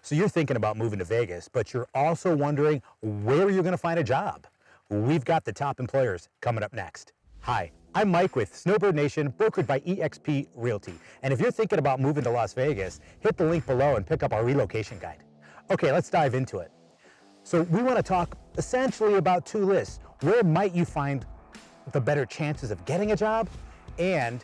So you're thinking about moving to Vegas, but you're also wondering where you're going to find a job. We've got the top employers coming up next. Hi, I'm Mike with Snowbird Nation, brokered by eXp Realty. And if you're thinking about moving to Las Vegas, hit the link below and pick up our relocation guide. Okay, let's dive into it. So we want to talk essentially about two lists. Where might you find the better chances of getting a job? And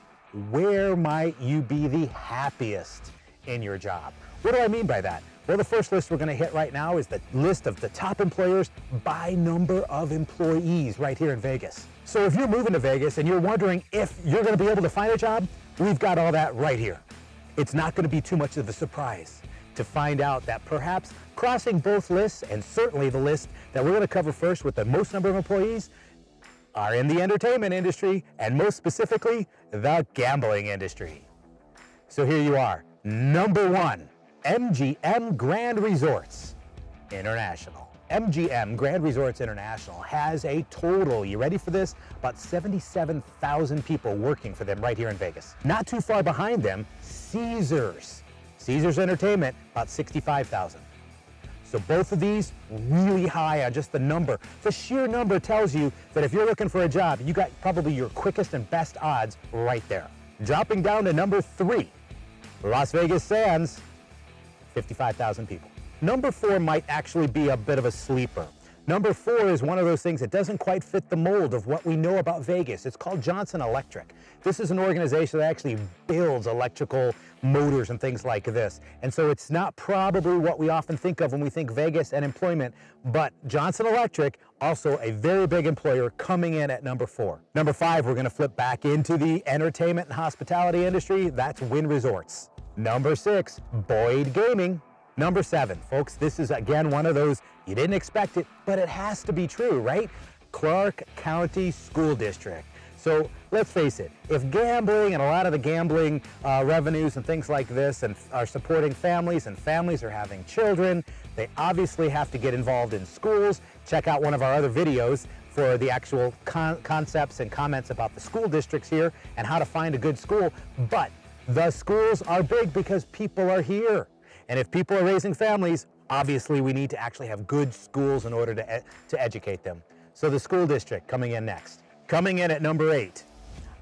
where might you be the happiest in your job? What do I mean by that? Well, the first list we're going to hit right now is the list of the top employers by number of employees right here in Vegas. So if you're moving to Vegas and you're wondering if you're going to be able to find a job, we've got all that right here. It's not going to be too much of a surprise to find out that perhaps crossing both lists, and certainly the list that we're going to cover first with the most number of employees, are in the entertainment industry, and most specifically, the gambling industry. So here you are, number one, MGM Grand Resorts International. MGM Grand Resorts International has a total, you ready for this? About 77,000 people working for them right here in Vegas. Not too far behind them, Caesars Entertainment, about 65,000. So both of these really high on just the number. The sheer number tells you that if you're looking for a job, you got probably your quickest and best odds right there. Dropping down to number three, Las Vegas Sands, 55,000 people. Number four might actually be a bit of a sleeper. Number four is one of those things that doesn't quite fit the mold of what we know about Vegas. It's called Johnson Electric. This is an organization that actually builds electrical motors and things like this. And so it's not probably what we often think of when we think Vegas and employment, but Johnson Electric, also a very big employer, coming in at number four. Number five, we're going to flip back into the entertainment and hospitality industry. That's Wynn Resorts. Number six, Boyd Gaming. Number seven, folks, this is again one of those, you didn't expect it, but it has to be true, right? Clark County School District. So let's face it, if gambling and a lot of the gambling revenues and things like this and are supporting families, and families are having children, they obviously have to get involved in schools. Check out one of our other videos for the actual concepts and comments about the school districts here and how to find a good school. But the schools are big because people are here. And if people are raising families, obviously we need to actually have good schools in order to educate them. So the school district coming in next. Coming in at number eight,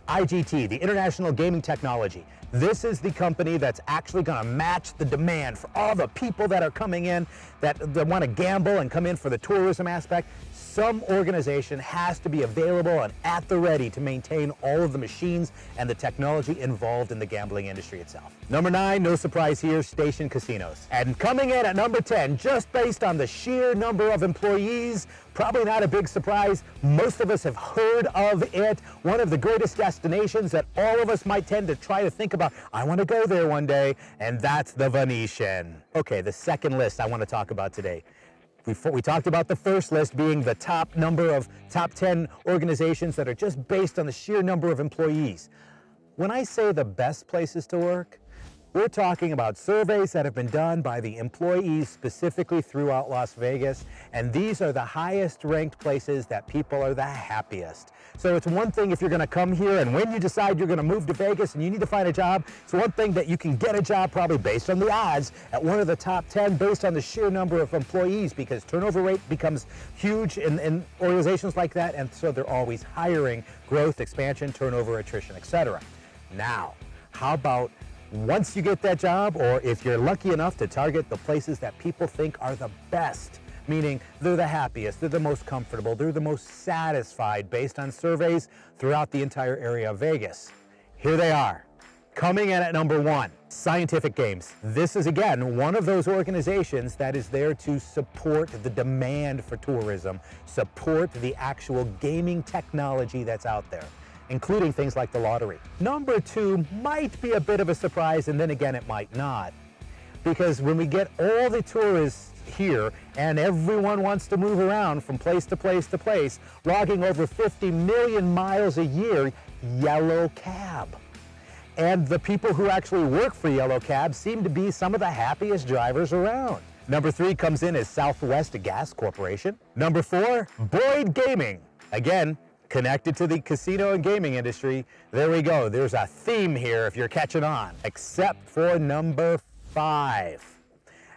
IGT, the International Gaming Technology. This is the company that's actually going to match the demand for all the people that are coming in that want to gamble and come in for the tourism aspect. Some organization has to be available and at the ready to maintain all of the machines and the technology involved in the gambling industry itself. Number nine, no surprise here, Station Casinos. And coming in at number 10, just based on the sheer number of employees, probably not a big surprise. Most of us have heard of it. One of the greatest destinations that all of us might tend to try to think about, I want to go there one day, and that's the Venetian. Okay, the second list I want to talk about today. We talked about the first list being the top 10 organizations that are just based on the sheer number of employees. When I say the best places to work, we're talking about surveys that have been done by the employees specifically throughout Las Vegas, and these are the highest ranked places that people are the happiest. So it's one thing if you're going to come here, and when you decide you're going to move to Vegas and you need to find a job, it's one thing that you can get a job probably based on the odds at one of the top 10 based on the sheer number of employees, because turnover rate becomes huge in organizations like that, and so they're always hiring, growth, expansion, turnover, attrition, etc. Now, how about once you get that job, or if you're lucky enough to target the places that people think are the best, meaning they're the happiest, they're the most comfortable, they're the most satisfied based on surveys throughout the entire area of Vegas. Here they are. Coming in at number one, Scientific Games. This is again one of those organizations that is there to support the demand for tourism, support the actual gaming technology that's out there, including things like the lottery. Number two might be a bit of a surprise, and then again it might not, because when we get all the tourists here and everyone wants to move around from place to place to place, logging over 50 million miles a year, Yellow Cab. And the people who actually work for Yellow Cab seem to be some of the happiest drivers around. Number three comes in as Southwest Gas Corporation. Number four, Boyd Gaming. Again, connected to the casino and gaming industry. There we go. There's a theme here if you're catching on. Except for number five.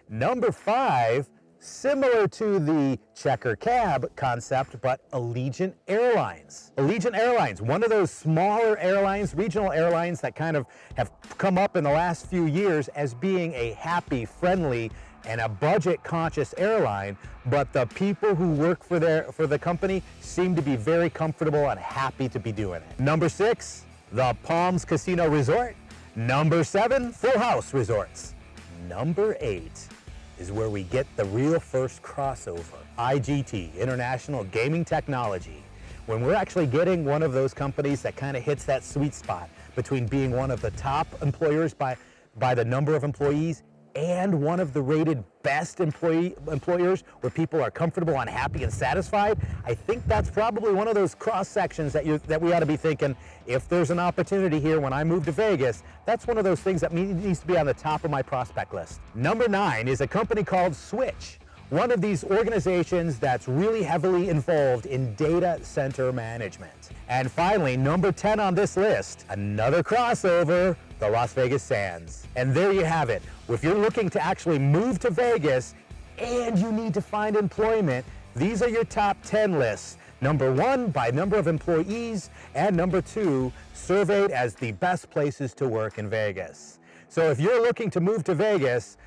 Number 5, similar to the checker cab concept, but Allegiant Airlines. Allegiant Airlines, one of those smaller airlines, regional airlines that kind of have come up in the last few years as being a happy, friendly, and a budget-conscious airline, but the people who work for the company seem to be very comfortable and happy to be doing it. Number 6, the Palms Casino Resort. Number 7, Full House Resorts. Number 8 is where we get the real first crossover, IGT, International Gaming Technology. When we're actually getting one of those companies that kind of hits that sweet spot between being one of the top employers by the number of employees and one of the rated best employers where people are comfortable and happy and satisfied, I think that's probably one of those cross sections that we ought to be thinking, if there's an opportunity here when I move to Vegas, that's one of those things that needs to be on the top of my prospect list. Number 9 is a company called Switch, one of these organizations that's really heavily involved in data center management. And finally, number 10 on this list, another crossover, the Las Vegas Sands. And there you have it. If you're looking to actually move to Vegas and you need to find employment, these are your top 10 lists. Number 1 by number of employees, and number 2 surveyed as the best places to work in Vegas. So if you're looking to move to Vegas,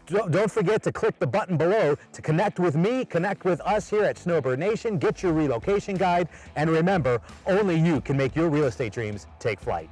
don't forget to click the button below to connect with me, connect with us here at Snowbird Nation, get your relocation guide, and remember, only you can make your real estate dreams take flight.